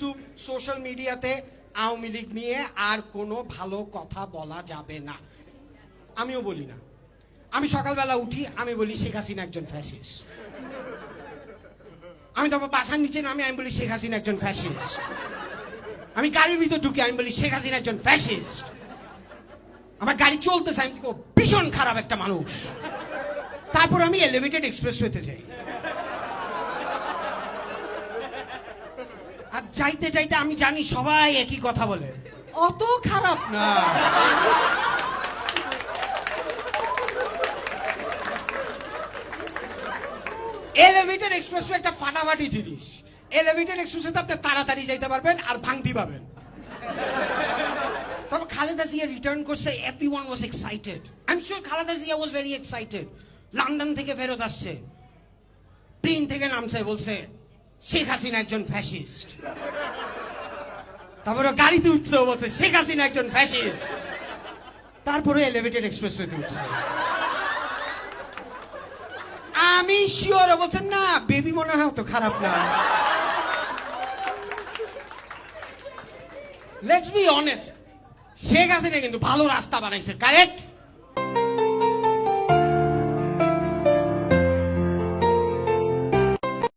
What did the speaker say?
YouTube social মিডিয়াতে আওয়ামী লীগ নিয়ে আর কোনো ভালো কথা বলা যাবে না। আমিও বলি না। আমি সকালবেলা উঠি, আমি বলি শেখ হাসিনা একজন ফ্যাসিস্ট। আমি তারপর বাসার নিচে নামি, আমি বলি শেখ হাসিনা একজন ফ্যাসিস্ট। আমি গাড়ির ভিতর ঢুকি, আমি বলি শেখ হাসিনা একজন ফ্যাসিস্ট। আমার গাড়ি চলতেছে, আমি ভীষণ খারাপ একটা মানুষ। তারপর আমি এলিভেটেড এক্সপ্রেসওয়েতে যাই, আর যাইতে যাইতে আমি জানি সবাই একই কথা বলে, অত খারাপ না। এলিভেটেড এক্সপ্রেসওয়ে একটা ফাটাফাটি জিনিস। এলিভেটেড এক্সপ্রেসওয়েতে আপনি তাড়াতাড়ি যাইতে পারবেন আর ভাঙতি পাবেন। তবে খালেদা জিয়া রিটার্ন করছে, everyone was excited. I am sure Khaleda Zia was very excited. London থেকে ফেরত আসছে, প্লেন থেকে নামছে, বলছে শেখ হাসিনা একজন ফ্যাসিস্ট। তারপরে গাড়িতে উঠছে, বলছে শেখ হাসিনা একজন ফ্যাসিস্ট। তারপরে এলিভেটেড এক্সপ্রেসওয়েতে উঠছে। আমি শিওর বলছেন না, বেবি মনে হয় অত খারাপ না। Let's be honest, Sheikh Hasina কিন্তু ভালো রাস্তা বানাইছে, কারেক্ট?